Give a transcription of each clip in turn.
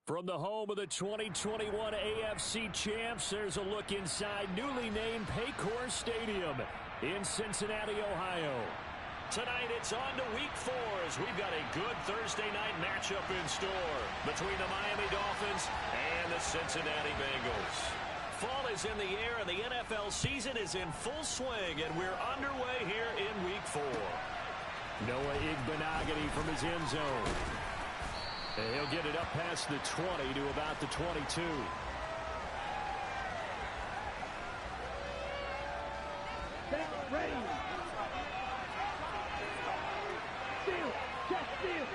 From the home of the 2021 AFC champs, there's a look inside newly named Paycor Stadium in Cincinnati, Ohio. Tonight it's on to Week 4 as we've got a good Thursday night matchup in store between the Miami Dolphins and the Cincinnati Bengals. Fall is in the air and the NFL season is in full swing, and we're underway here in Week 4. Noah Igbenogany from his end zone. And he'll get it up past the 20 to about the 22. Ready. Steal. Just steal.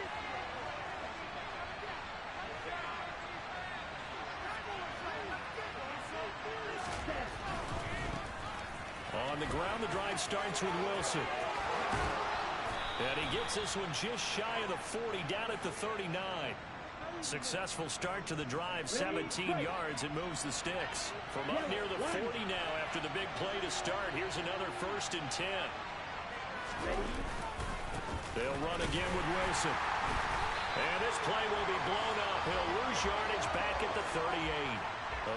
On the ground, the drive starts with Wilson. And he gets this one just shy of the 40, down at the 39. Successful start to the drive, 17 yards, and moves the sticks. From up near the 40 now after the big play to start. Here's another 1st and 10. They'll run again with Wilson. And this play will be blown up. He'll lose yardage back at the 38.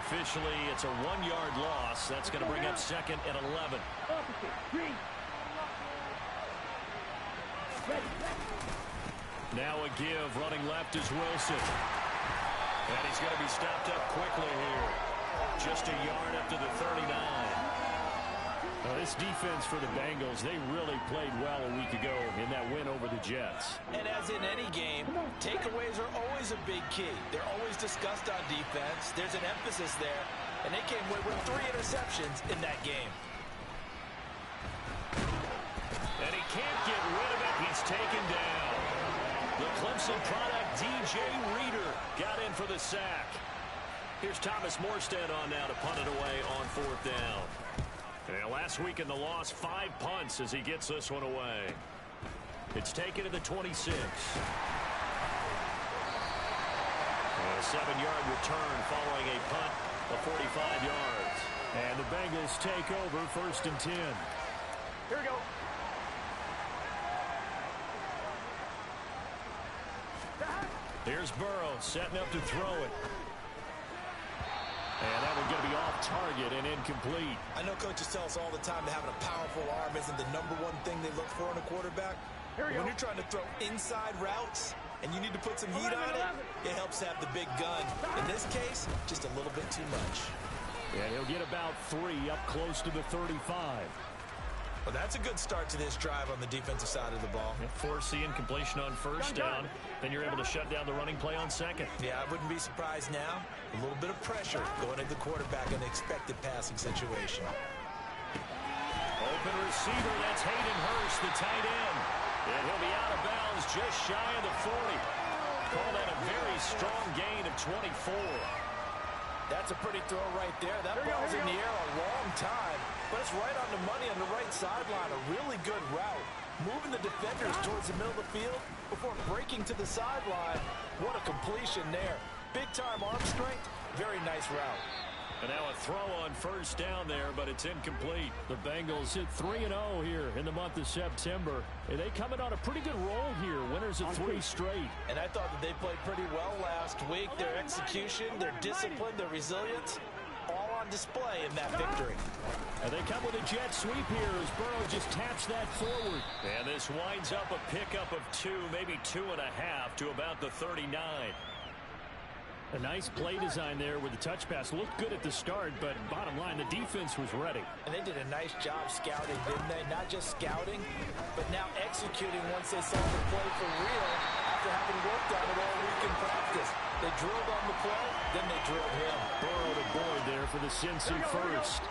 Officially, it's a 1-yard loss. That's going to bring up 2nd and 11. Now a give, running left is Wilson. And he's going to be stopped up quickly here. Just a yard up to the 39. Now this defense for the Bengals, they really played well a week ago in that win over the Jets. And as in any game, takeaways are always a big key. They're always discussed on defense. There's an emphasis there. And they came away with 3 interceptions in that game. And he can't get rid of it. He's taken down. The Clemson product, DJ Reader, got in for the sack. Here's Thomas Morstead on now to punt it away on 4th down. And last week in the loss, 5 punts as he gets this one away. It's taken to the 26. And a 7-yard return following a punt of 45 yards. And the Bengals take over 1st and 10. Here we go. Here's Burrow setting up to throw it. And that one's going to be off target and incomplete. I know coaches tell us all the time that having a powerful arm isn't the #1 thing they look for in a quarterback. When you're trying to throw inside routes and you need to put some heat on it, it helps to have the big gun. In this case, just a little bit too much. Yeah, he'll get about 3 up close to the 35. Well, that's a good start to this drive on the defensive side of the ball. Force the incompletion on 1st down. Then you're able to shut down the running play on 2nd. Yeah, I wouldn't be surprised now. A little bit of pressure going into the quarterback in the expected passing situation. Open receiver, that's Hayden Hurst, the tight end. And he'll be out of bounds just shy of the 40. Call that a very strong gain of 24. That's a pretty throw right there. That ball's in the air a long time, but it's right on the money on the right sideline. A really good route. Moving the defenders towards the middle of the field before breaking to the sideline. What a completion there. Big-time arm strength. Very nice route. And now a throw on 1st down there, but it's incomplete. The Bengals hit 3-0 here in the month of September. And they coming on a pretty good roll here. Winners of 3 straight. And I thought that they played pretty well last week. Their execution, their discipline, their resilience, all on display in that victory. And they come with a jet sweep here as Burrow just taps that forward. And this winds up a pickup of 2, maybe 2.5 to about the 39. A nice play design there with the touch pass. Looked good at the start, but bottom line, the defense was ready. And they did a nice job scouting, didn't they? Not just scouting, but now executing once they saw the play for real after having worked on it all week in practice. They drilled on the play, then they drilled him. Burrow to board there for the Cincy first.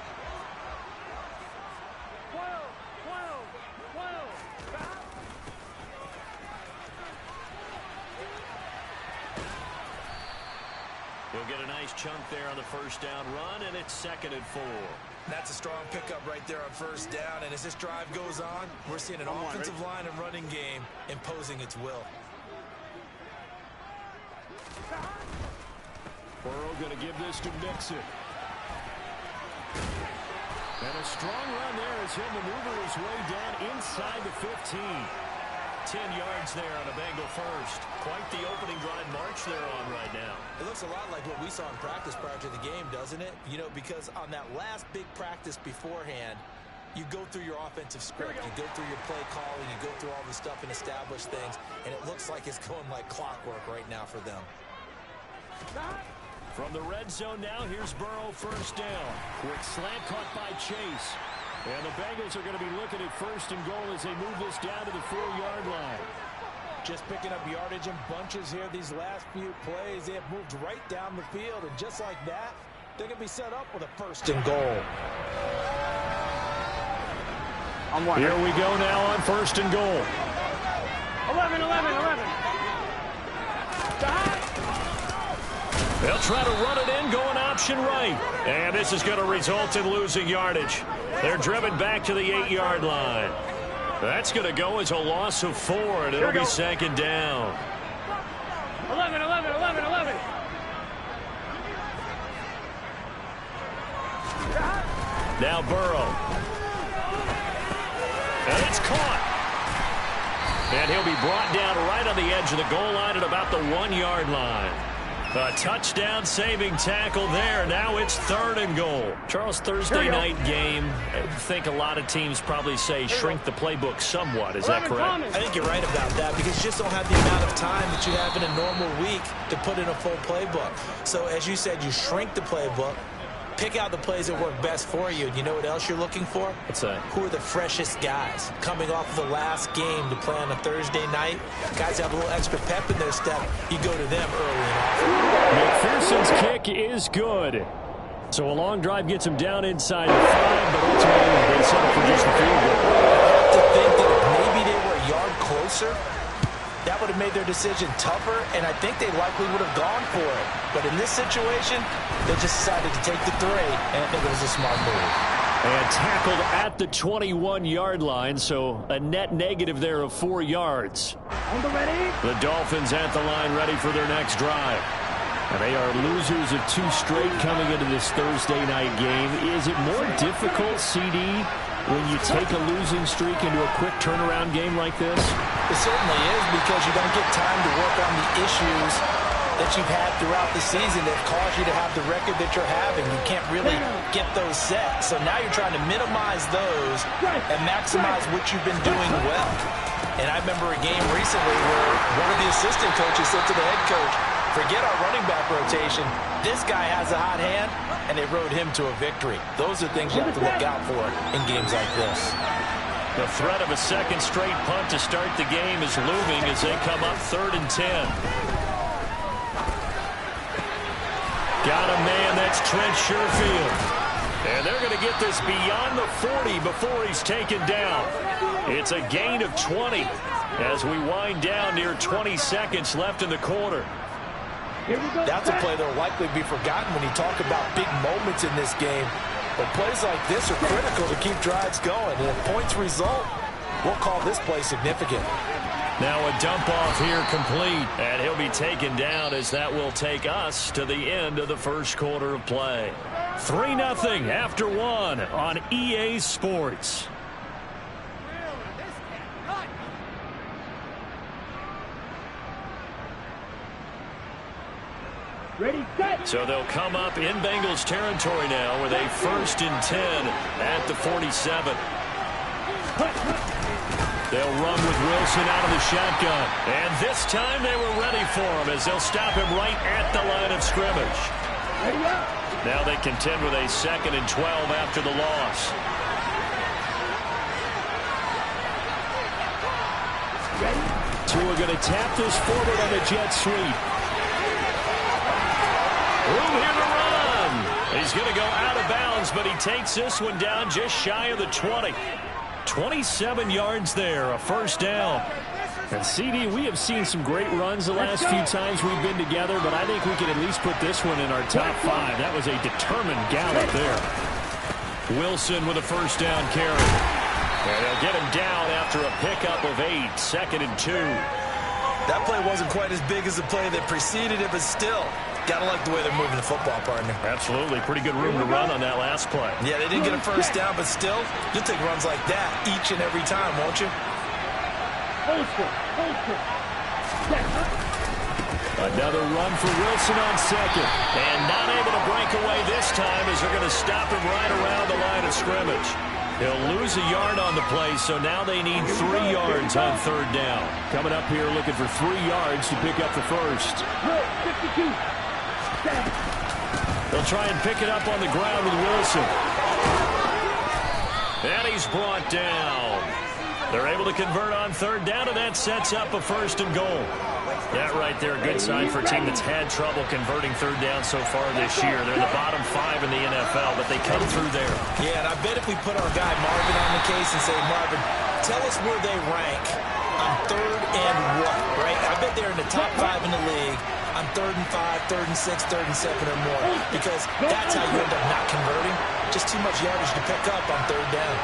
He'll get a nice chunk there on the 1st down run, and it's 2nd and 4. That's a strong pickup right there on 1st down, and as this drive goes on, we're seeing an offensive line and running game imposing its will. Burrow going to give this to Mixon. And a strong run there as he'll maneuver his way down inside the 15. 10 yards there on a Bengal first. Quite the opening drive march they're on right now. It looks a lot like what we saw in practice prior to the game, doesn't it? You know, because on that last big practice beforehand, you go through your offensive script, you go through your play calling, you go through all this stuff and establish things, and it looks like it's going like clockwork right now for them. From the red zone now, here's Burrow, first down. Quick slant caught by Chase. And the Bengals are going to be looking at first and goal as they move this down to the 4-yard line. Just picking up yardage in bunches here these last few plays. They have moved right down the field, and just like that, they're going to be set up with a first and goal. Here we go now on first and goal. 11. They'll try to run it in, going option right. And this is going to result in losing yardage. They're driven back to the 8-yard line. That's going to go as a loss of 4, and it'll be second down. 11. Now Burrow. And it's caught. And he'll be brought down right on the edge of the goal line at about the 1-yard line. A touchdown saving tackle there. Now it's third and goal. Charles, Thursday night game, I think a lot of teams probably say shrink the playbook somewhat. Is that correct? I think you're right about that because you just don't have the amount of time that you have in a normal week to put in a full playbook. So as you said, you shrink the playbook, pick out the plays that work best for you. And you know what else you're looking for? What's that? Who are the freshest guys coming off of the last game to play on a Thursday night? Guys have a little extra pep in their step. You go to them early and often. McPherson's kick is good. So a long drive gets him down inside the 5, but ultimately they settle for just the field goal. I have to think that if maybe they were a yard closer, that would have made their decision tougher, and I think they likely would have gone for it. But in this situation, they just decided to take the 3, and I think it was a smart move. And tackled at the 21-yard line, so a net negative there of 4 yards. On the ready. The Dolphins at the line ready for their next drive. And they are losers of 2 straight coming into this Thursday night game. Is it more difficult, CD, when you take a losing streak into a quick turnaround game like this? It certainly is because you don't get time to work on the issues that you've had throughout the season that caused you to have the record that you're having. You can't really get those set. So now you're trying to minimize those and maximize what you've been doing well. And I remember a game recently where one of the assistant coaches said to the head coach, forget our running back rotation. This guy has a hot hand, and they rode him to a victory. Those are things you have to look out for in games like this. The threat of a second straight punt to start the game is looming as they come up 3rd and 10. Got a man, that's Trent Sherfield. And they're going to get this beyond the 40 before he's taken down. It's a gain of 20 as we wind down near 20 seconds left in the quarter. That's a play that will likely be forgotten when you talk about big moments in this game. But plays like this are critical to keep drives going. And if points result, we'll call this play significant. Now a dump off here complete. And he'll be taken down as that will take us to the end of the first quarter of play. 3-0 after 1 on EA Sports. Ready, set. So they'll come up in Bengals territory now with a 1st and 10 at the 47. They'll run with Wilson out of the shotgun. And this time they were ready for him as they'll stop him right at the line of scrimmage. Ready up. Now they contend with a 2nd and 12 after the loss. Ready. Tua going to tap this forward on the jet sweep. Room here to run. He's going to go out of bounds, but he takes this one down just shy of the 20. 27 yards there, a 1st down. And CD, we have seen some great runs the last few times we've been together, but I think we can at least put this one in our top 5. That was a determined gallop there. Wilson with a 1st down carry. And they'll get him down after a pickup of 8, 2nd and 2. That play wasn't quite as big as the play that preceded it, but still, gotta like the way they're moving the football, partner. Absolutely. Pretty good room to run on that last play. Yeah, they didn't get a 1st down, but still, you'll take runs like that each and every time, won't you? Hold it. Another run for Wilson on second. And not able to break away this time as they're going to stop him right around the line of scrimmage. He'll lose a yard on the play, so now they need 3 yards on third down. Coming up here looking for 3 yards to pick up the first. 52. They'll try and pick it up on the ground with Wilson. And he's brought down. They're able to convert on third down, and that sets up a first and goal. That right there, a good sign for a team that's had trouble converting third down so far this year. They're in the bottom 5 in the NFL, but they come through there. Yeah, and I bet if we put our guy Marvin on the case and say, Marvin, tell us where they rank on third and what, right? I bet they're in the top 5 in the league on third and 5, third and 6, third and 7 or more, because that's how you end up not converting. Just too much yardage to pick up on third down.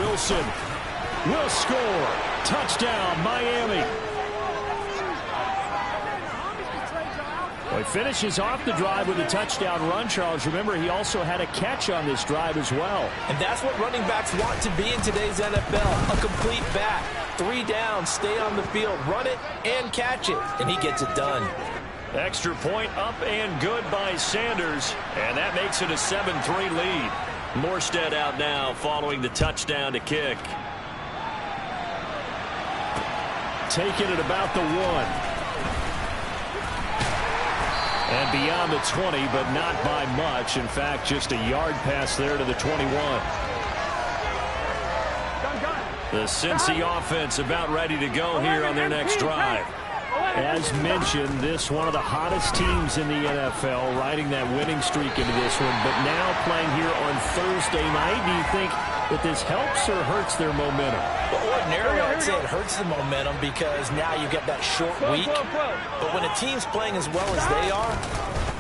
Wilson will score. Touchdown, Miami. Well, he finishes off the drive with a touchdown run, Charles. Remember, he also had a catch on this drive as well. And that's what running backs want to be in today's NFL, a complete back. 3 down, stay on the field, run it, and catch it. And he gets it done. Extra point up and good by Sanders. And that makes it a 7-3 lead. Morstead out now following the touchdown to kick. Taking it about the 1. And beyond the 20, but not by much. In fact, just a yard pass there to the 21. The Cincy offense about ready to go here on their next drive. As mentioned, this one of the hottest teams in the NFL, riding that winning streak into this one, but now playing here on Thursday night. Do you think that this helps or hurts their momentum? Well, ordinarily, I'd say it hurts the momentum because now you get that short week. But when a team's playing as well as they are,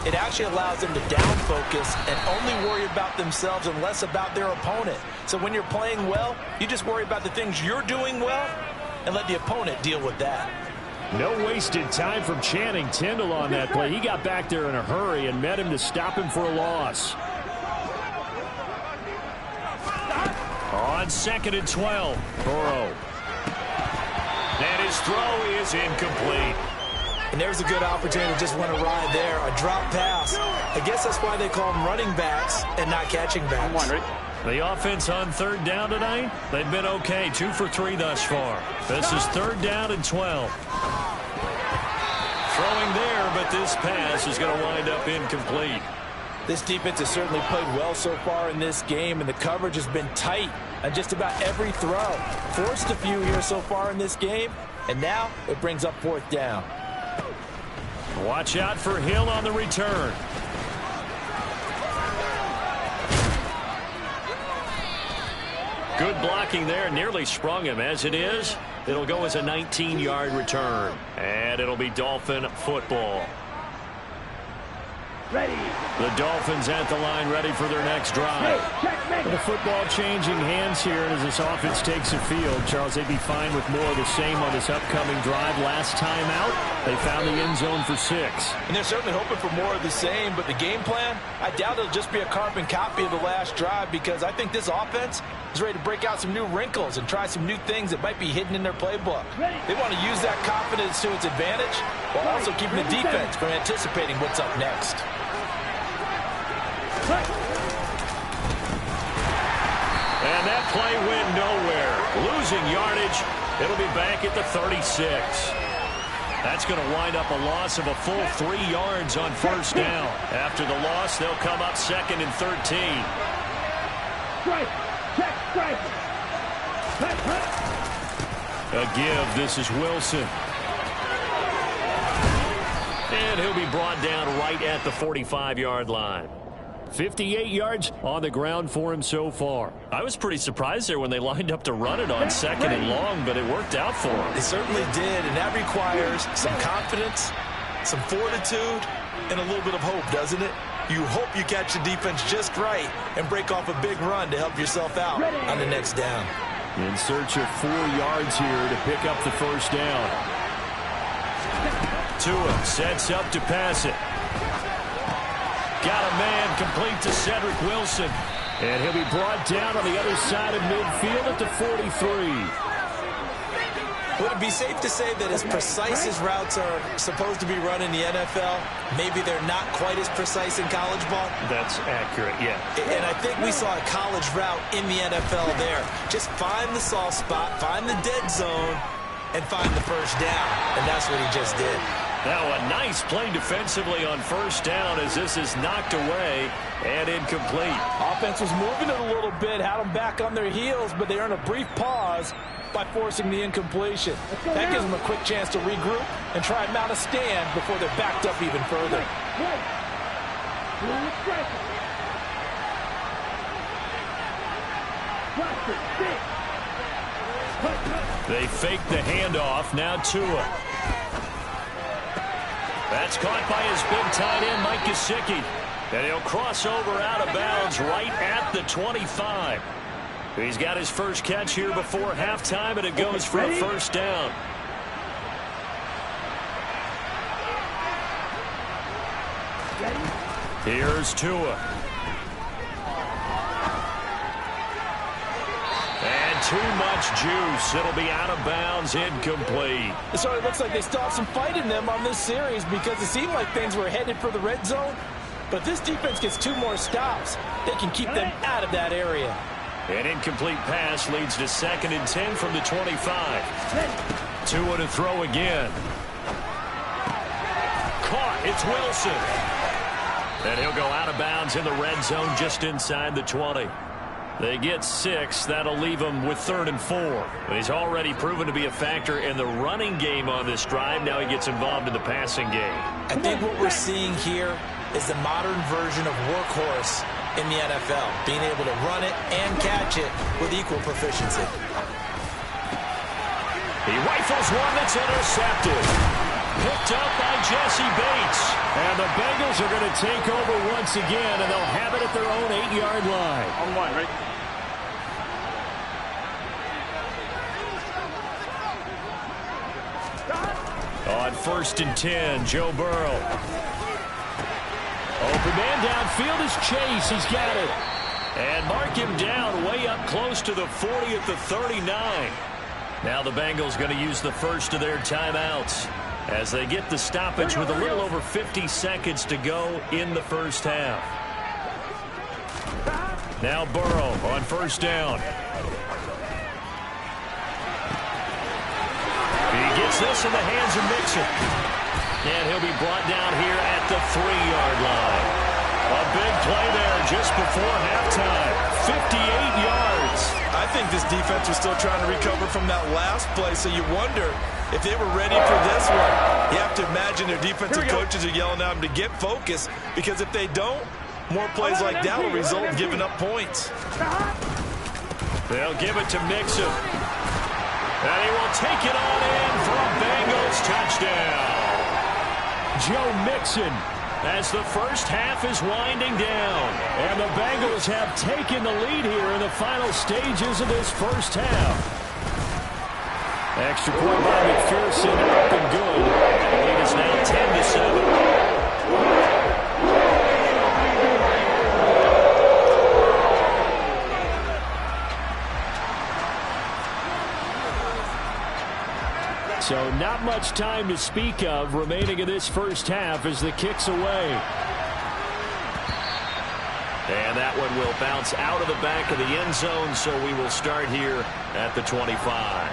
it actually allows them to down focus and only worry about themselves and less about their opponent. So when you're playing well, you just worry about the things you're doing well and let the opponent deal with that. No wasted time from Channing Tindall on that play. He got back there in a hurry and met him to stop him for a loss. On 2nd and 12, Burrow. And his throw is incomplete. And there's a good opportunity to just went awry there. A drop pass. I guess that's why they call them running backs and not catching backs. The offense on third down tonight, they've been okay. 2 for 3 thus far. This is 3rd down and 12. Throwing there, but this pass is going to wind up incomplete. This defense has certainly played well so far in this game, and the coverage has been tight on just about every throw. Forced a few here so far in this game, and now it brings up 4th down. Watch out for Hill on the return. Good blocking there, nearly sprung him. As it is, it'll go as a 19-yard return. And it'll be Dolphin football. Ready. The Dolphins at the line, ready for their next drive. The football changing hands here as this offense takes the field. Charles, they'd be fine with more of the same on this upcoming drive. Last time out, they found the end zone for 6. And they're certainly hoping for more of the same, but the game plan, I doubt it'll just be a carbon copy of the last drive, because I think this offense is ready to break out some new wrinkles and try some new things that might be hidden in their playbook. They want to use that confidence to its advantage while also keeping the defense from anticipating what's up next. And that play went nowhere. Losing yardage. It'll be back at the 36. That's going to wind up a loss of a full 3 yards on 1st down. After the loss, they'll come up 2nd and 13. Strike. Check. Strike. A give. This is Wilson. And he'll be brought down right at the 45-yard line. 58 yards on the ground for him so far. I was pretty surprised there when they lined up to run it on 2nd and long, but it worked out for him. It certainly did, and that requires some confidence, some fortitude, and a little bit of hope, doesn't it? You hope you catch the defense just right and break off a big run to help yourself out on the next down. In search of 4 yards here to pick up the 1st down. Tua sets up to pass it. Got a man complete to Cedric Wilson. And he'll be brought down on the other side of midfield at the 43. Would it be safe to say that as precise as routes are supposed to be run in the NFL, maybe they're not quite as precise in college ball? That's accurate, yeah. And I think we saw a college route in the NFL there. Just find the soft spot, find the dead zone, and find the first down. And that's what he just did. Now a nice play defensively on first down as this is knocked away and incomplete. Offense was moving it a little bit, had them back on their heels, but they earned a brief pause by forcing the incompletion. That gives them a quick chance to regroup and try and mount a stand before they're backed up even further. They fake the handoff. Now Tua. That's caught by his big tight end, Mike Gesicki. And he'll cross over out of bounds right at the 25. He's got his first catch here before halftime, and it goes for a first down. Here's Tua. And too much juice. It'll be out of bounds, incomplete. So it looks like they still have some fight in them on this series because it seemed like things were headed for the red zone. But this defense gets 2 more stops. They can keep them out of that area. An incomplete pass leads to 2nd and 10 from the 25. Tua to throw again. Caught. It's Wilson. And he'll go out of bounds in the red zone just inside the 20. They get 6. That'll leave him with 3rd and 4. He's already proven to be a factor in the running game on this drive. Now he gets involved in the passing game. I think what we're seeing here is the modern version of workhorse in the NFL, being able to run it and catch it with equal proficiency. He rifles one that's intercepted. Picked up by Jesse Bates. And the Bengals are going to take over once again, and they'll have it at their own 8-yard line. On one, right? On 1st and 10, Joe Burrow. Open man downfield is Chase. He's got it. And mark him down way up close to the 40 at the 39. Now the Bengals going to use the first of their timeouts as they get the stoppage with a little over 50 seconds to go in the first half. Now Burrow on 1st down. He gets this in the hands of Mixon. And he'll be brought down here at the 3-yard line. A big play there just before halftime. 58 yards. I think this defense was still trying to recover from that last play, so you wonder if they were ready for this one. You have to imagine their defensive coaches are yelling at them to get focused, because if they don't, more plays like that will result in giving up points. They'll give it to Mixon. And he will take it on in for a Bengals touchdown. Joe Mixon as the first half is winding down. And the Bengals have taken the lead here in the final stages of this first half. Extra point by McPherson, up and good. The lead is now 10-7. So not much time to speak of remaining in this first half as the kick's away. And that one will bounce out of the back of the end zone, so we will start here at the 25.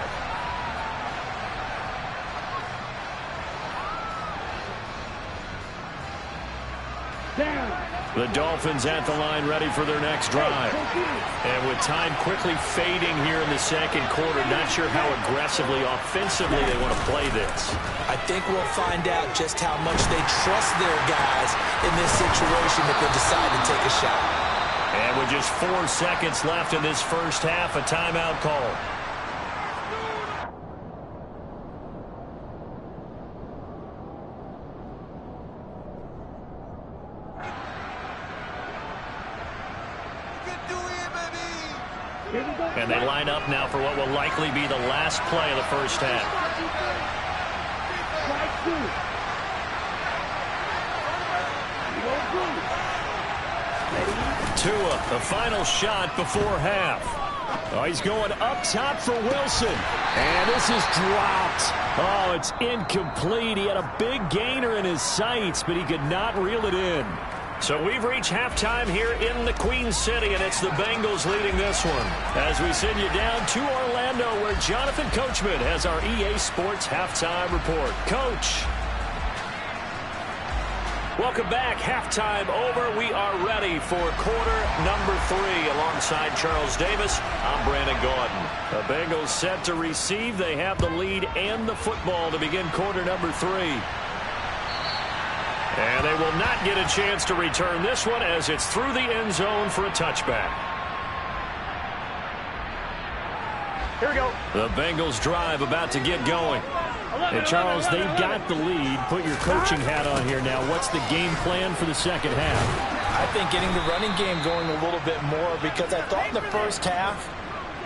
The Dolphins at the line ready for their next drive. And with time quickly fading here in the second quarter, not sure how aggressively, offensively they want to play this. I think we'll find out just how much they trust their guys in this situation if they decide to take a shot. And with just 4 seconds left in this first half, a timeout call. And they line up now for what will likely be the last play of the first half. Tua, the final shot before half. Oh, he's going up top for Wilson. And this is dropped. Oh, it's incomplete. He had a big gainer in his sights, but he could not reel it in. So we've reached halftime here in the Queen City, and it's the Bengals leading this one. As we send you down to Orlando, where Jonathan Coachman has our EA Sports Halftime Report. Coach. Welcome back. Halftime over. We are ready for quarter number 3. Alongside Charles Davis, I'm Brandon Gordon. The Bengals set to receive. They have the lead and the football to begin quarter number 3. And they will not get a chance to return this one as it's through the end zone for a touchback. Here we go. The Bengals drive about to get going. And Charles, they've got the lead. Put your coaching hat on here now. What's the game plan for the second half? I think getting the running game going a little bit more, because I thought in the first half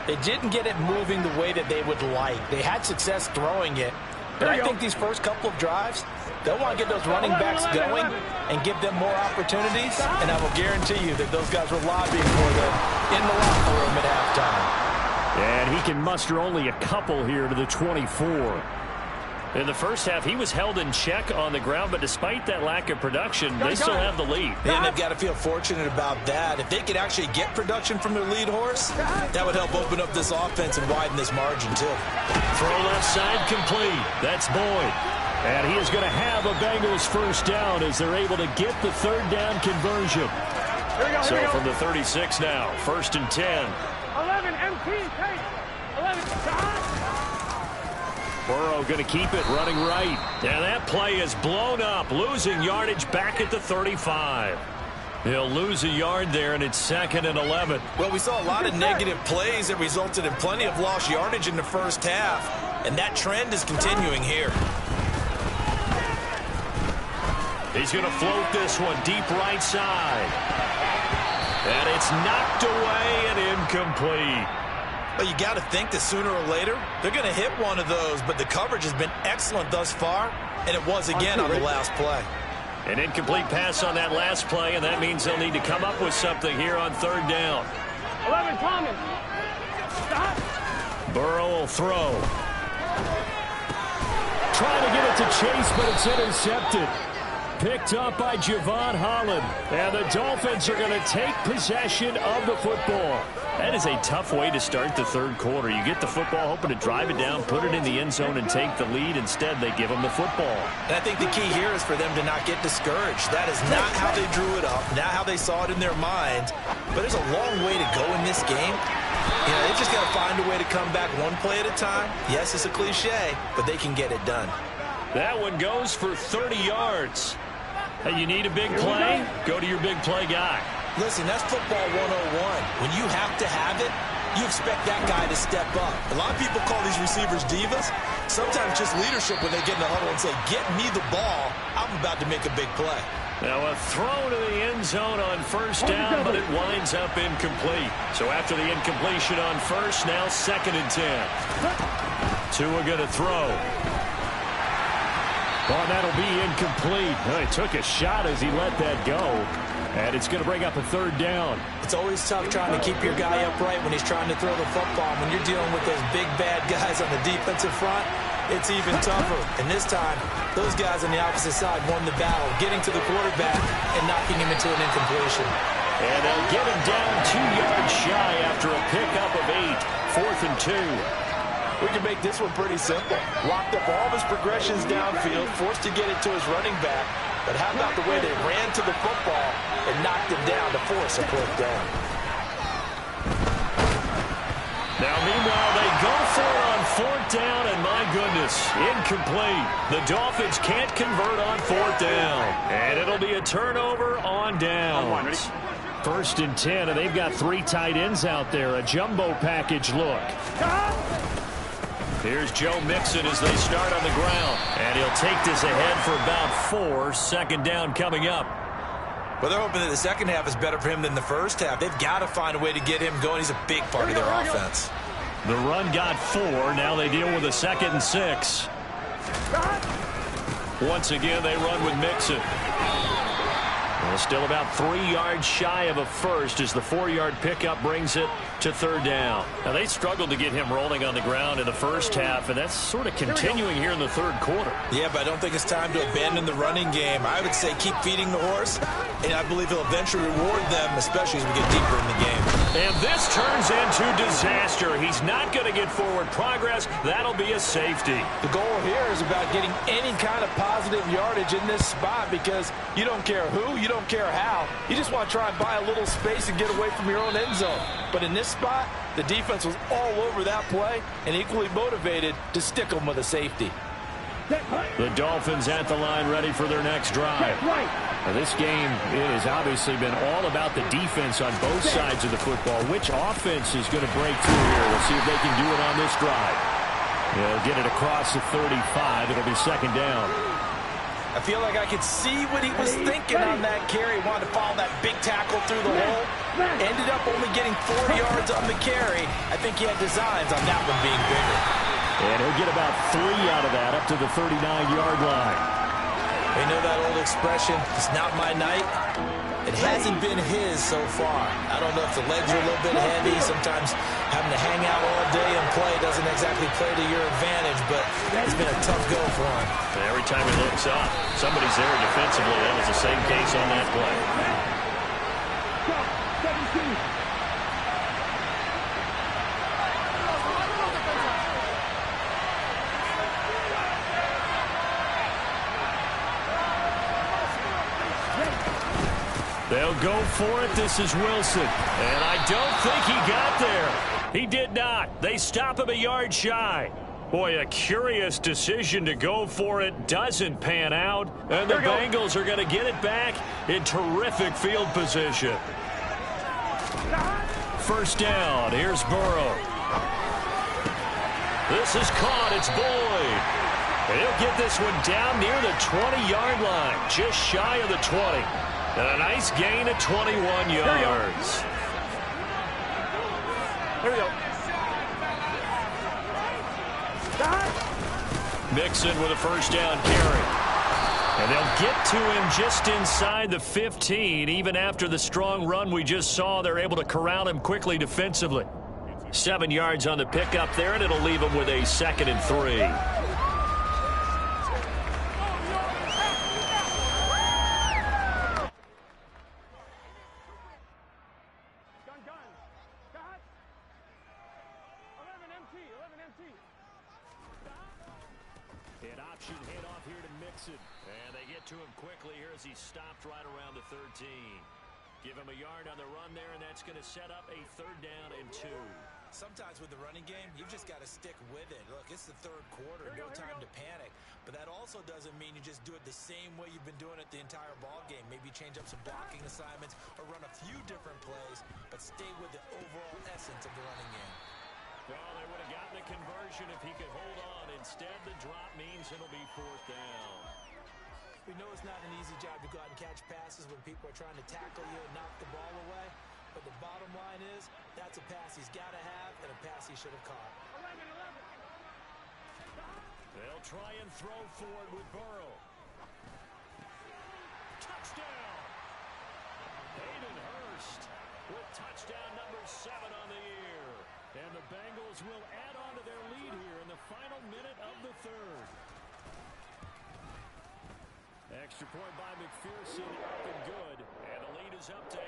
they didn't get it moving the way that they would like. They had success throwing it. But I think these first couple of drives, they'll want to get those running backs going and give them more opportunities. And I will guarantee you that those guys were lobbying for them in the locker room at halftime. And he can muster only a couple here to the 24. In the first half, he was held in check on the ground, but despite that lack of production, they still have the lead. And they've got to feel fortunate about that. If they could actually get production from their lead horse, that would help open up this offense and widen this margin, too. Throw left side complete. That's Boyd. And he is going to have a Bengals first down as they're able to get the third down conversion. So from the 36 now, 1st and 10. 11, MT, take. 11, stop. Burrow going to keep it running right. And that play is blown up, losing yardage back at the 35. He'll lose a yard there, and it's 2nd and 11. Well, we saw a lot of negative plays that resulted in plenty of lost yardage in the first half, and that trend is continuing here. He's going to float this one deep right side. And it's knocked away and incomplete. Well, you got to think that sooner or later they're going to hit one of those, but the coverage has been excellent thus far, and it was again on the last play. An incomplete pass on that last play, and that means they'll need to come up with something here on 3rd down. 11, Thomas. Stop. Burrow will throw. Trying to get it to Chase, but it's intercepted. Picked up by Javon Holland. And the Dolphins are going to take possession of the football. That is a tough way to start the 3rd quarter. You get the football, hoping to drive it down, put it in the end zone, and take the lead. Instead, they give them the football. And I think the key here is for them to not get discouraged. That is not how they drew it up, not how they saw it in their minds. But there's a long way to go in this game. You know, they've just got to find a way to come back one play at a time. Yes, it's a cliche, but they can get it done. That one goes for 30 yards. Hey, you need a big play? Go to your big play guy. Listen, that's football 101. When you have to have it, you expect that guy to step up. A lot of people call these receivers divas. Sometimes just leadership when they get in the huddle and say, get me the ball. I'm about to make a big play. Now a throw to the end zone on 1st down, but it winds up incomplete. So after the incompletion on 1st, now 2nd and 10. Tua going to throw. Oh, that'll be incomplete. He took a shot as he let that go. And it's going to bring up a 3rd down. It's always tough trying to keep your guy upright when he's trying to throw the football. When you're dealing with those big, bad guys on the defensive front, it's even tougher. And this time, those guys on the opposite side won the battle, getting to the quarterback and knocking him into an incompletion. And they'll get him down 2 yards shy after a pickup of 8. 4th and 2. We can make this one pretty simple. Locked up all of his progressions downfield, forced to get it to his running back. But how about the way they ran to the football and knocked him down to force a 4th down? Now, meanwhile, they go for it on 4th down, and my goodness, incomplete. The Dolphins can't convert on 4th down. And it'll be a turnover on downs. 1st and 10, and they've got 3 tight ends out there. A jumbo package look. Here's Joe Mixon as they start on the ground. And he'll take this ahead for about 4. 2nd down coming up. Well, they're hoping that the second half is better for him than the first half. They've got to find a way to get him going. He's a big part of their offense. The run got 4. Now they deal with a 2nd and 6. Once again, they run with Mixon. Still about 3 yards shy of a first as the 4-yard pickup brings it to third down. Now, they struggled to get him rolling on the ground in the first half, and that's sort of continuing here in the third quarter. Yeah, but I don't think it's time to abandon the running game. I would say keep feeding the horse, and I believe he'll eventually reward them, especially as we get deeper in the game. And this turns into disaster. He's not going to get forward progress. That'll be a safety. The goal here is about getting any kind of positive yardage in this spot because you don't care who, you don't care how. You just want to try and buy a little space and get away from your own end zone. But in this spot, the defense was all over that play and equally motivated to stick them with a safety. The Dolphins at the line ready for their next drive. Now, this game has obviously been all about the defense on both sides of the football. Which offense is going to break through here? We'll see if they can do it on this drive. They'll get it across the 35. It'll be second down. I feel like I could see what he was thinking on that carry. He wanted to follow that big tackle through the hole. Ended up only getting 4 yards on the carry. I think he had designs on that one being bigger. And he'll get about 3 out of that, up to the 39-yard line. You know that old expression, it's not my night? It hasn't been his so far. I don't know if the legs are a little bit heavy. Sometimes having to hang out all day and play doesn't exactly play to your advantage, but it's been a tough go for him. And every time he looks up, somebody's there defensively. That was the same case on that play. They'll go for it. This is Wilson. And I don't think he got there. He did not. They stop him a yard shy. Boy, a curious decision to go for it. Doesn't pan out. And the Bengals are going to get it back in terrific field position. First down. Here's Burrow. This is caught. It's Boyd. He'll get this one down near the 20-yard line. Just shy of the 20. And a nice gain of 21 yards. There we go. Mixon with a first down carry. And they'll get to him just inside the 15. Even after the strong run we just saw, they're able to corral him quickly defensively. 7 yards on the pickup there, and it'll leave him with a 2nd and 3. And they get to him quickly here as he stopped right around the 13. Give him a yard on the run there, and that's going to set up a 3rd down and 2. Sometimes with the running game, you've just got to stick with it. Look, it's the 3rd quarter, no time to panic. But that also doesn't mean you just do it the same way you've been doing it the entire ball game. Maybe change up some blocking assignments or run a few different plays, but stay with the overall essence of the running game. Well, they would have gotten a conversion if he could hold on. Instead, the drop means it'll be 4th down. We know it's not an easy job to go out and catch passes when people are trying to tackle you and knock the ball away. But the bottom line is, that's a pass he's got to have and a pass he should have caught. 11. They'll try and throw forward with Burrow. Touchdown! Hayden Hurst with touchdown number 7 on the year. And the Bengals will add on to their lead here in the final minute of the 3rd. Extra point by McPherson, up and good. And the lead is up to 8.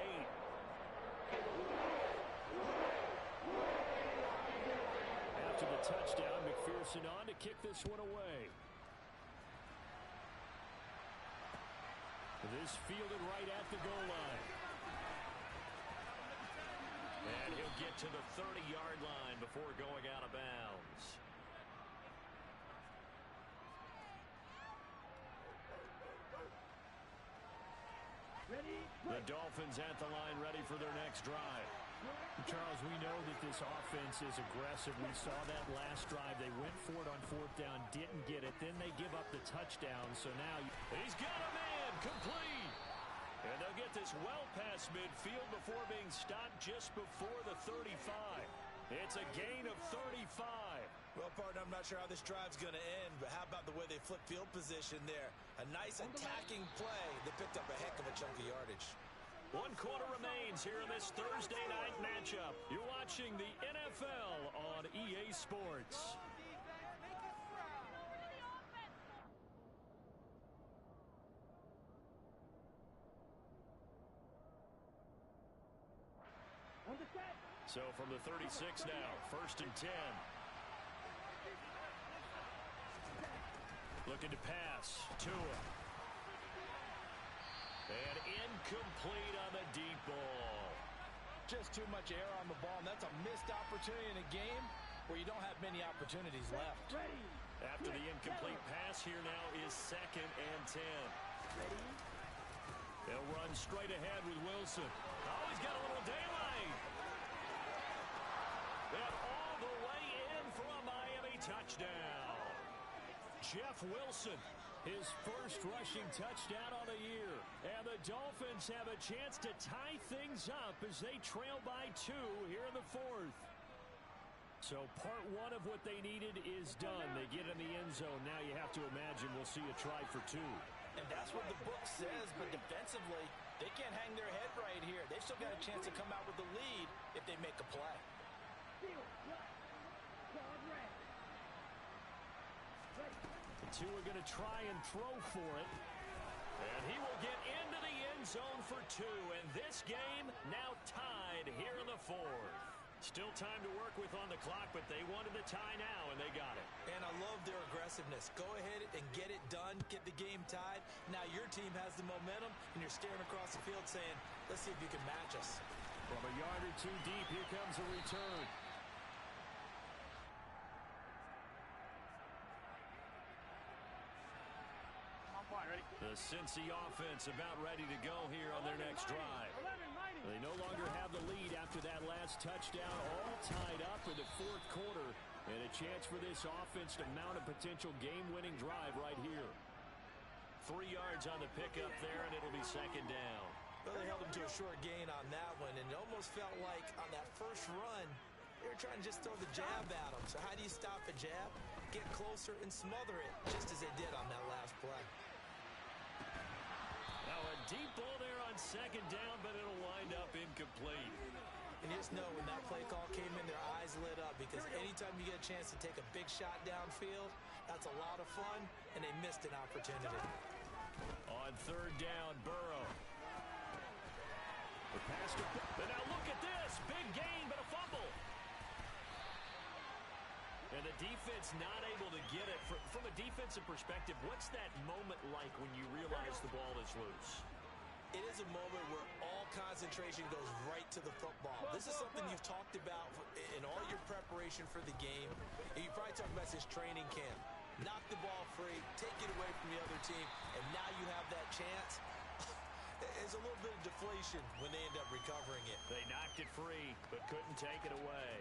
After the touchdown, McPherson on to kick this one away. This fielded right at the goal line. And he'll get to the 30-yard line before going out of bounds. The Dolphins at the line ready for their next drive. Charles, we know that this offense is aggressive. We saw that last drive. They went for it on 4th down, didn't get it. Then they give up the touchdown. So now he's got a man complete. And they'll get this well past midfield before being stopped just before the 35. It's a gain of 35. Well, partner, I'm not sure how this drive's going to end, but how about the way they flip field position there? A nice attacking play that picked up a heck of a chunk of yardage. 1 quarter remains here in this Thursday night matchup. You're watching the NFL on EA Sports. So from the 36 now, 1st and 10. Looking to pass. Tua. And incomplete on the deep ball. Just too much air on the ball, and that's a missed opportunity in a game where you don't have many opportunities left. After the incomplete pass, here now is 2nd and 10. They'll run straight ahead with Wilson. Oh, he's got a little daylight. And all the way in for a Miami touchdown. Jeff Wilson, his first rushing touchdown on the year. And the Dolphins have a chance to tie things up as they trail by 2 here in the 4th. So part 1 of what they needed is done. They get in the end zone. Now you have to imagine we'll see a try for 2. And that's what the book says, but defensively, they can't hang their head right here. They've still got a chance to come out with the lead if they make a play. The 2 are going to try and throw for it. And he will get into the end zone for 2. And this game now tied here in the 4th. Still time to work with on the clock, but they wanted the tie now, and they got it. And I love their aggressiveness. Go ahead and get it done, get the game tied. Now your team has the momentum, and you're staring across the field saying, let's see if you can match us. From a yard or 2 deep, here comes a return. The Cincy offense about ready to go here on their next drive. They no longer have the lead after that last touchdown, all tied up in the 4th quarter. And a chance for this offense to mount a potential game-winning drive right here. 3 yards on the pickup there, and it'll be 2nd down. Well, they held him to a short gain on that one, and it almost felt like on that first run, they were trying to just throw the jab at him. So how do you stop a jab? Get closer and smother it, just as they did on that last play. Now a deep ball there on 2nd down, but it'll wind up incomplete. And you just know when that play call came in, their eyes lit up, because anytime you get a chance to take a big shot downfield, that's a lot of fun, and they missed an opportunity. On 3rd down, Burrow. The pass to... But now look at this. Big gain, but a fumble. And the defense not able to get it. From a defensive perspective, what's that moment like when you realize the ball is loose? It is a moment where all concentration goes right to the football. This is something you've talked about in all your preparation for the game. And you probably talked about this training camp. Knock the ball free, take it away from the other team, and now you have that chance. There's a little bit of deflation when they end up recovering it. They knocked it free, but couldn't take it away.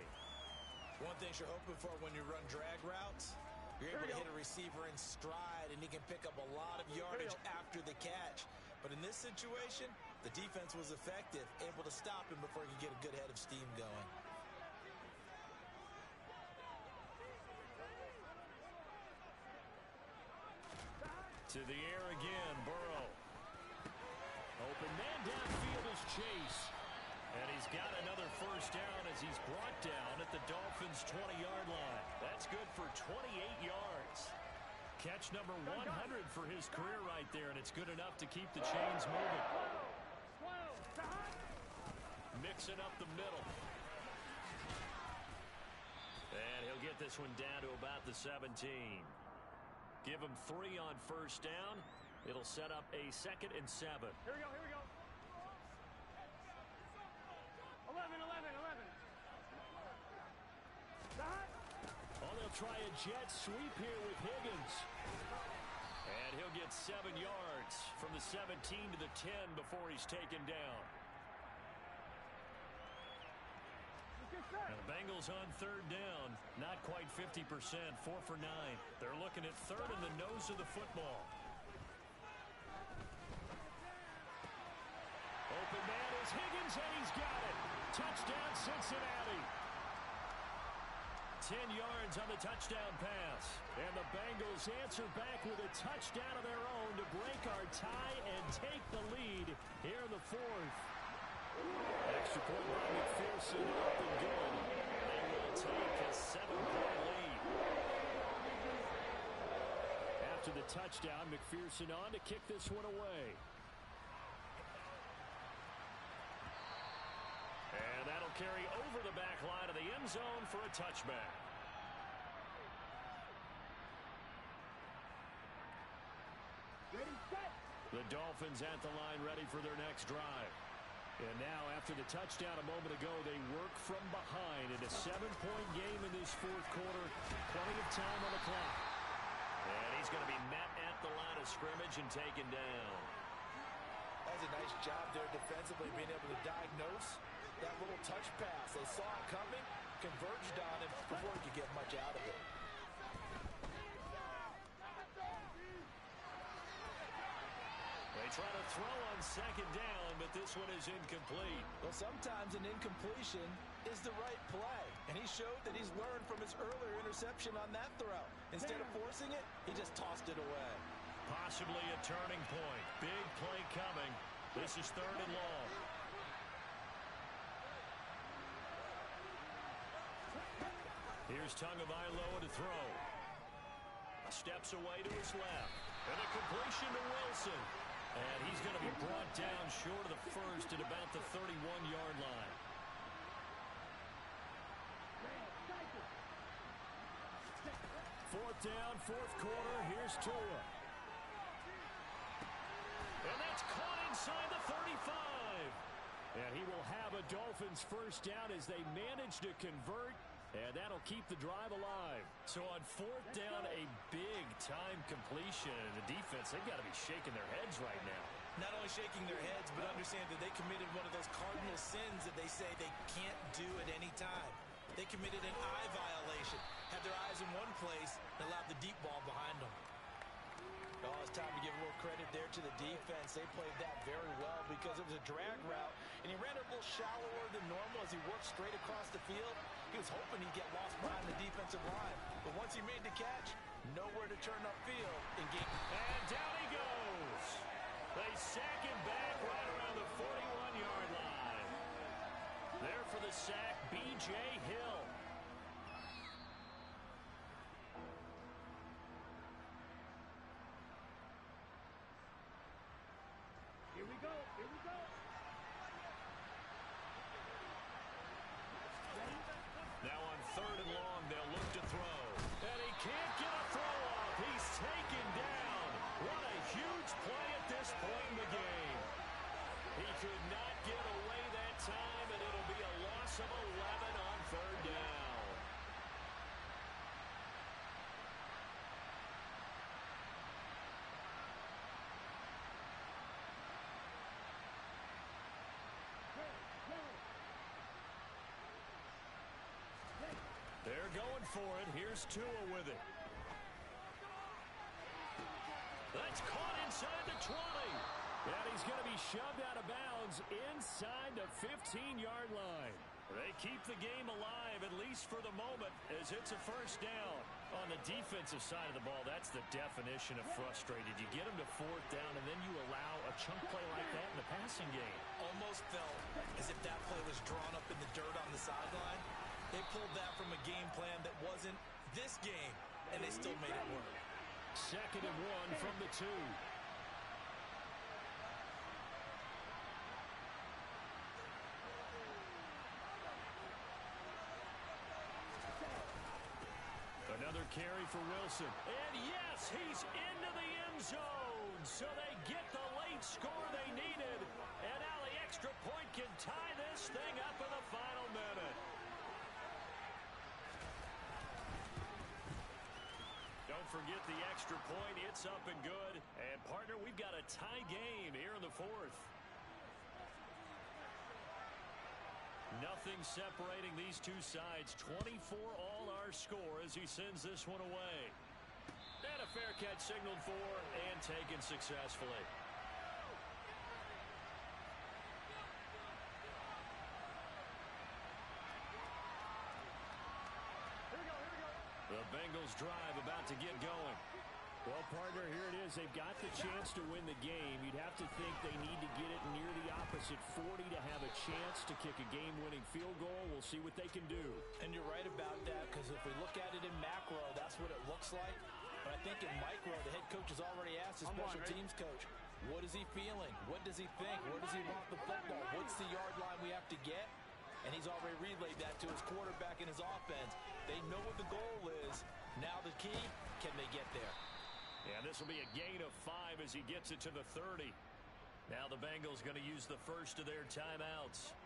One thing you're hoping for when you run drag routes, you're able to hit a receiver in stride, and he can pick up a lot of yardage after the catch. But in this situation, the defense was effective, able to stop him before he could get a good head of steam going. To the air again, Burrow. Open man downfield is Chase. And he's got another 1st down as he's brought down at the Dolphins' 20-yard line. That's good for 28 yards. Catch number 100 for his career right there, and it's good enough to keep the chains moving. Mixing up the middle. And he'll get this one down to about the 17. Give him 3 on 1st down. It'll set up a 2nd and 7. Here we go, here we go. 11. Oh, they'll try a jet sweep here with Higgins. And he'll get 7 yards from the 17 to the 10 before he's taken down. And the Bengals on 3rd down. Not quite 50%, 4 for 9. They're looking at 3rd in the nose of the football. Open man is Higgins, and he's got it. Touchdown, Cincinnati. 10 yards on the touchdown pass. And the Bengals answer back with a touchdown of their own to break our tie and take the lead here in the fourth. Extra point by McPherson, up and good. They will take a 7-point lead. After the touchdown, McPherson on to kick this one away. And that'll carry over the back line of the end zone for a touchback. Ready, set. The Dolphins at the line ready for their next drive. And now after the touchdown a moment ago, they work from behind in a 7-point game in this fourth quarter. Plenty of time on the clock. And he's going to be met at the line of scrimmage and taken down. That's a nice job there defensively, being able to diagnose that little touch pass. They saw it coming, converged on him before he could get much out of it. They try to throw on second down, but this one is incomplete. Well, sometimes an incompletion is the right play, and he showed that he's learned from his earlier interception on that throw. Instead of forcing it, he just tossed it away. Possibly a turning point. Big play coming. This is 3rd and long. Here's Tagovailoa to throw. Steps away to his left. And a completion to Wilson. And he's going to be brought down short of the first at about the 31-yard line. Fourth down, fourth quarter. Here's Tua. And that's caught inside the 35. And he will have a Dolphins first down as they manage to convert. And that'll keep the drive alive. So on fourth down, a big-time completion. And the defense, they've got to be shaking their heads right now. Not only shaking their heads, but understand that they committed one of those cardinal sins that they say they can't do at any time. They committed an eye violation, had their eyes in one place, and allowed the deep ball behind them. Oh, it's time to give a little credit there to the defense. They played that very well because it was a drag route, and he ran it a little shallower than normal as he worked straight across the field. He was hoping he'd get lost behind the defensive line. But once he made the catch, nowhere to turn upfield and get... And down he goes. They sack him back right around the 41-yard line. There for the sack, B.J. Hill. Here we go. Here we go. Now on 3rd and long, they'll look to throw. And he can't get a throw off. He's taken down. What a huge play at this point in the game. He could not get away that time, and it'll be a loss of 11 on 3rd down. They're going for it. Here's Tua with it. That's caught inside the 20. And he's going to be shoved out of bounds inside the 15-yard line. They keep the game alive, at least for the moment, as it's a first down. On the defensive side of the ball, that's the definition of frustrated. You get them to 4th down, and then you allow a chunk play like that in the passing game. Almost felt as if that play was drawn up in the dirt on the sideline. They pulled that from a game plan that wasn't this game, and they still made it work. 2nd and 1 from the 2. Another carry for Wilson. And yes, he's into the end zone. So they get the late score they needed. And now the extra point can tie this thing up in the final minute. Don't forget the extra point. It's up and good. And, partner, we've got a tie game here in the fourth. Nothing separating these two sides. 24 all our score as he sends this one away. And a fair catch signaled for and taken successfully. Here we go. drive about to get going. Well, partner, here it is. They've got the chance to win the game. You'd have to think they need to get it near the opposite 40 to have a chance to kick a game-winning field goal. We'll see what they can do. And you're right about that, because if we look at it in macro, that's what it looks like. But I think in micro, the head coach has already asked the special teams coach, what is he feeling? What does he think? Where does he want the football? What's the yard line we have to get? And he's already relayed that to his quarterback and his offense. They know what the goal is. Now the key, can they get there? And this will be a gain of 5 as he gets it to the 30. Now the Bengals going to use the first of their timeouts,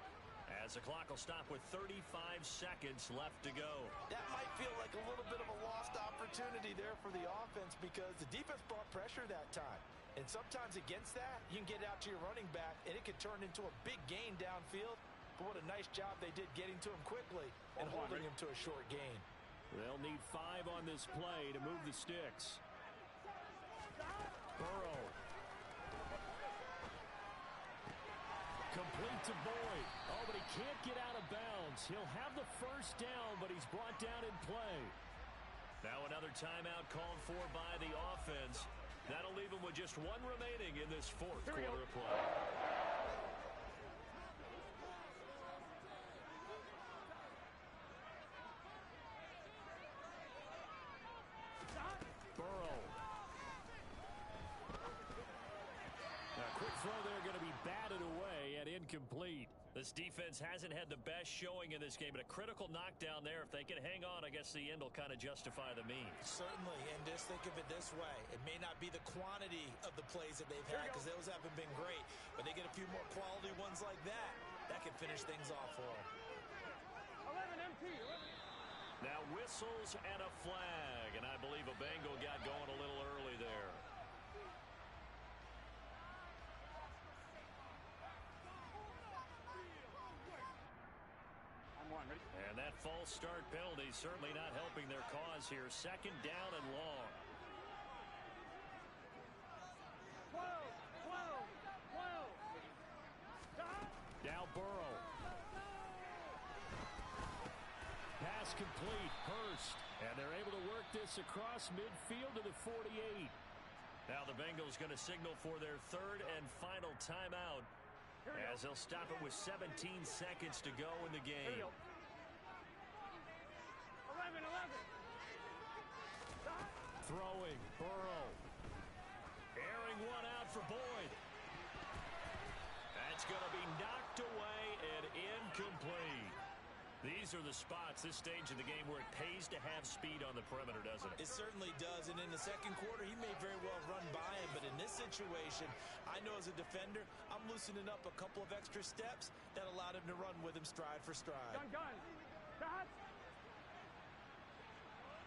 as the clock will stop with 35 seconds left to go. That might feel like a little bit of a lost opportunity there for the offense, because the defense brought pressure that time. And sometimes against that, you can get out to your running back, and it can turn into a big gain downfield. But what a nice job they did getting to him quickly and holding him to a short gain. They'll need 5 on this play to move the sticks. Burrow. Complete to Boyd. Oh, but he can't get out of bounds. He'll have the first down, but he's brought down in play. Now another timeout called for by the offense. That'll leave him with just 1 remaining in this fourth quarter of play. Burrow. A quick throw there, going to be batted away and incomplete. This defense hasn't had the best showing in this game, but a critical knockdown there. If they can hang on, I guess the end will kind of justify the means. Certainly, and just think of it this way. It may not be the quantity of the plays that they've had, because those haven't been great, but they get a few more quality ones like that. That can finish things off for them. 11 MT. Now whistles and a flag, and I believe a Bengal got going a little early there. And that false start penalty certainly not helping their cause here. 2nd down and long. 12. Now Burrow. Pass complete. Hurst. And they're able to work this across midfield to the 48. Now the Bengals going to signal for their 3rd and final timeout, as they'll stop it with 17 seconds to go in the game. 11. Throwing. Burrow. Airing one out for Boyd. That's going to be knocked away and incomplete. These are the spots, this stage of the game, where it pays to have speed on the perimeter, doesn't it? It certainly does, and in the second quarter, he may very well run by him, but in this situation, I know as a defender, I'm loosening up a couple of extra steps that allowed him to run with him stride for stride. Gun. Dot.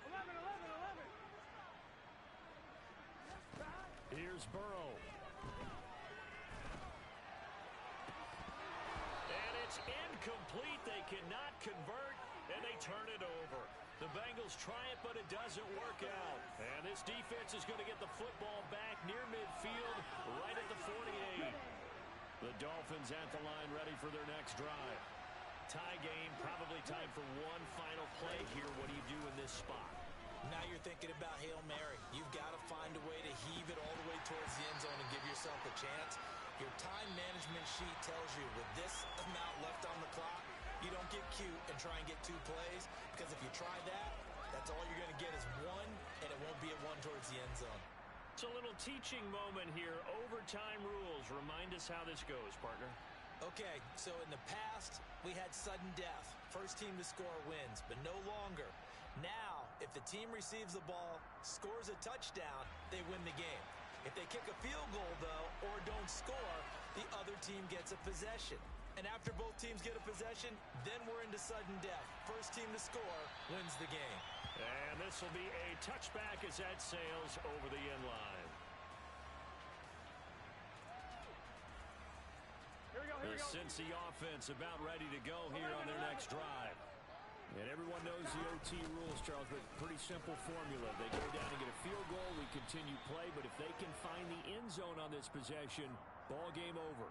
11. Here's Burrow. And it's incomplete. They cannot convert, and they turn it over. The Bengals try it, but it doesn't work out. And this defense is going to get the football back near midfield, right at the 48. The Dolphins at the line, ready for their next drive. Tie game, probably time for one final play here. What do you do in this spot? Now you're thinking about Hail Mary. You've got to find a way to heave it all the way towards the end zone and give yourself a chance. Your time management sheet tells you with this amount left on the clock, you don't get cute and try and get 2 plays, because if you try that, that's all you're going to get is 1, and it won't be a 1 towards the end zone. It's a little teaching moment here. Overtime rules. Remind us how this goes, partner. Okay, so in the past, we had sudden death. First team to score wins, but no longer. Now, if the team receives the ball, scores a touchdown, they win the game. If they kick a field goal, though, or don't score, the other team gets a possession. And after both teams get a possession, then we're into sudden death. First team to score wins the game. And this will be a touchback as that sails over the end line. Here we go. The Cincy offense about ready to go here on their next drive. And everyone knows the OT rules, Charles, but pretty simple formula. They go down and get a field goal, we continue play, but if they can find the end zone on this possession, ball game over.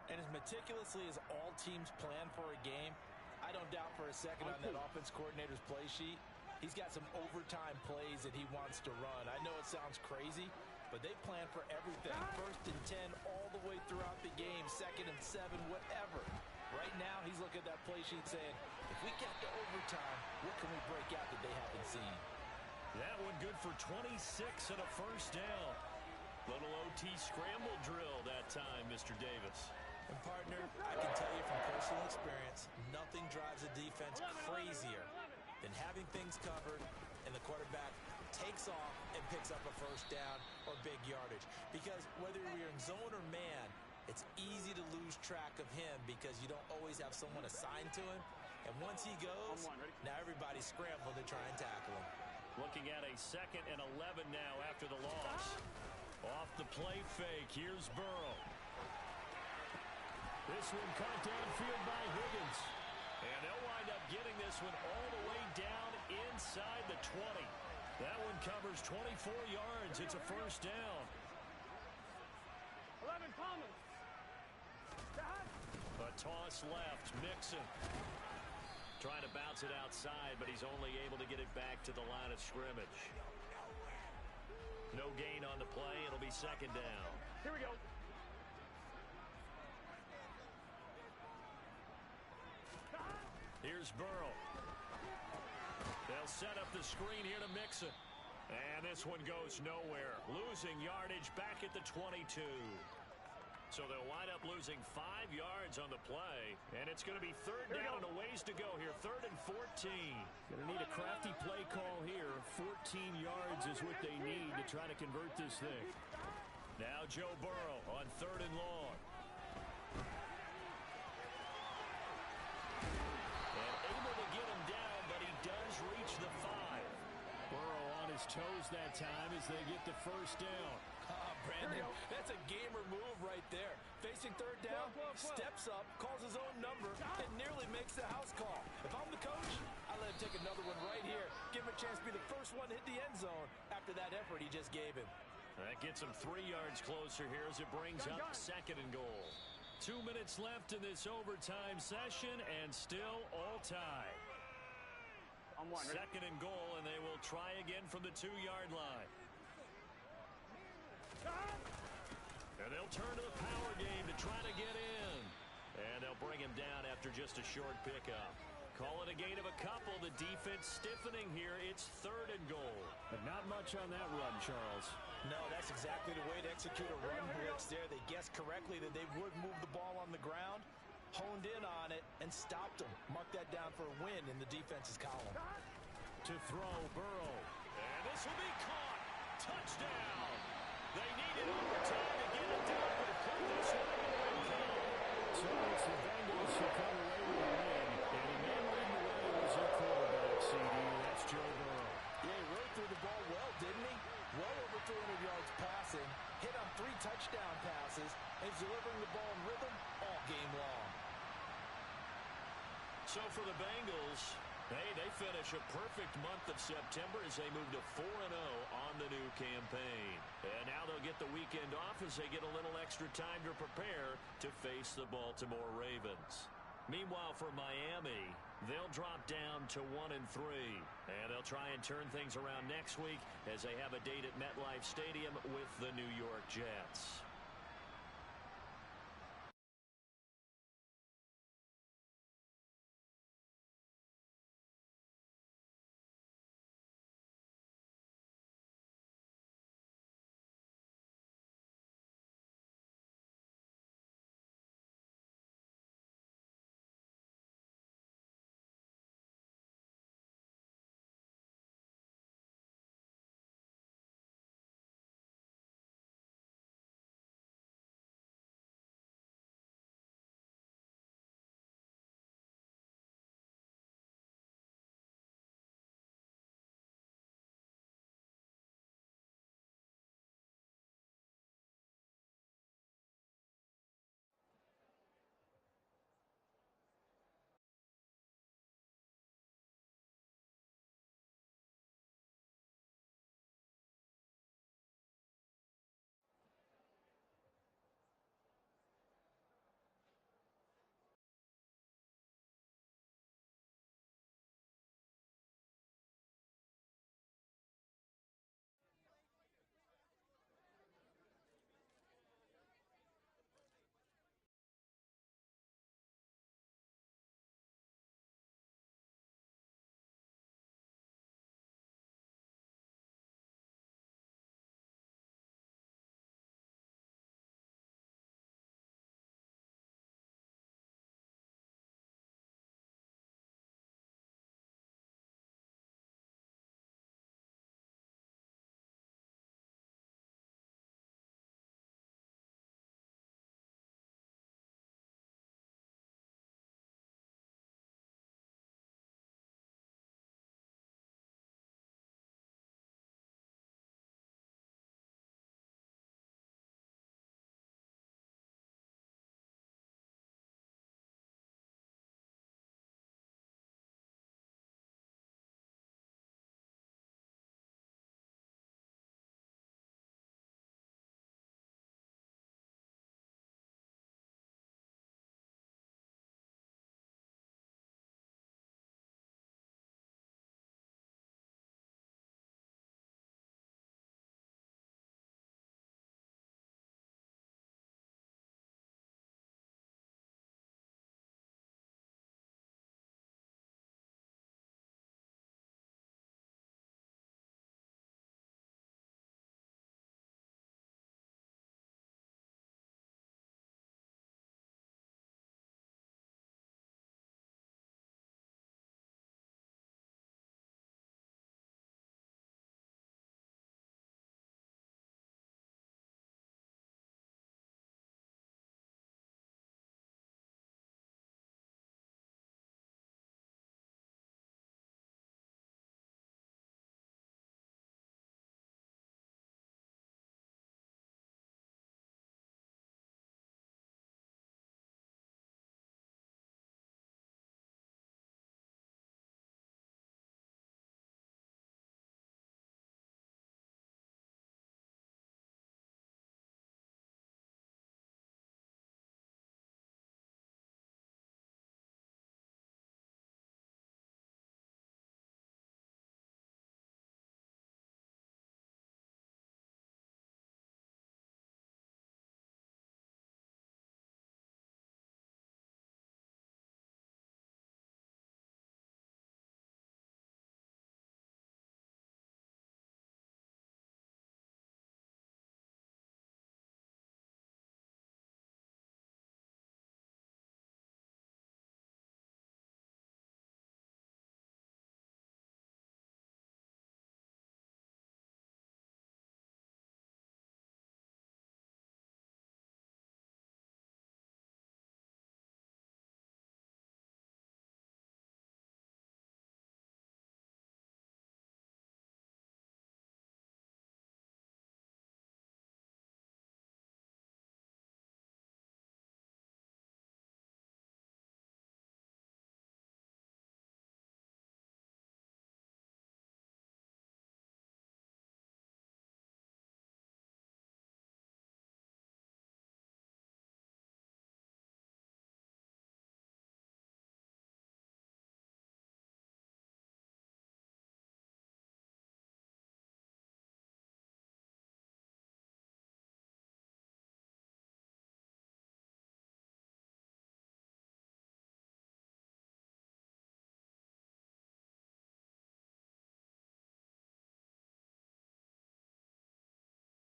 And as meticulously as all teams plan for a game, I don't doubt for a second on that offense coordinator's play sheet, He's got some overtime plays that he wants to run. I know it sounds crazy, but they plan for everything. 1st and 10 all the way throughout the game, 2nd and 7, whatever. Right now, he's looking at that play sheet saying, if we get to overtime, what can we break out that they haven't seen? That one good for 26 and a first down. Little OT scramble drill that time, Mr. Davis. And, partner, I can tell you from personal experience, nothing drives a defense crazier than having things covered and the quarterback takes off and picks up a first down or big yardage. Because whether you're in zone or man, it's easy to lose track of him because you don't always have someone assigned to him. And once he goes, now everybody's scrambling to try and tackle him. Looking at a 2nd and 11 now after the loss. Off the play fake, here's Burrow. This one caught downfield by Higgins. And they'll wind up getting this one all the way down inside the 20. That one covers 24 yards. It's a first down. 11 Thomas. A toss left, Mixon. Trying to bounce it outside, but he's only able to get it back to the line of scrimmage. No gain on the play. It'll be 2nd down. Here we go. Here's Burrow. They'll set up the screen here to Mixon. And this one goes nowhere. Losing yardage back at the 22. So they'll wind up losing 5 yards on the play. And it's going to be 3rd down and a ways to go here. 3rd and 14. Going to need a crafty play call here. 14 yards is what they need to try to convert this thing. Now Joe Burrow on 3rd and long. And able to get him down, but he does reach the 5. Burrow on his toes that time as they get the first down. Brandon, that's a gamer move right there. Facing 3rd down, steps up, calls his own number, and nearly makes the house call. If I'm the coach, I let him take another one right here. Give him a chance to be the first one to hit the end zone after that effort he just gave him. That gets him 3 yards closer here as it brings up 2nd and goal. 2 minutes left in this overtime session, and still all tied. 2nd and goal, and they will try again from the 2-yard line. And they'll turn to the power game to try to get in. And they'll bring him down after just a short pickup. Call it a gain of a couple. The defense stiffening here. It's 3rd and goal. But not much on that run, Charles. No, that's exactly the way to execute a run blitz there. They guessed correctly that they would move the ball on the ground, honed in on it, and stopped them. Mark that down for a win in the defense's column. To throw, Burrow. And this will be caught. Touchdown. They needed overtime to get it done, but put this one away. So it's the Bengals who come away with a win. And the man leading the way was their quarterback, CD. That's Joe Burrow. Yeah, he really threw the ball well, didn't he? Well over 300 yards passing, hit on 3 touchdown passes, and he's delivering the ball in rhythm all game long. So for the Bengals, they finish a perfect month of September as they move to 4-0 on the new campaign. And now they'll get the weekend off as they get a little extra time to prepare to face the Baltimore Ravens. Meanwhile, for Miami, they'll drop down to 1-3. And they'll try and turn things around next week as they have a date at MetLife Stadium with the New York Jets.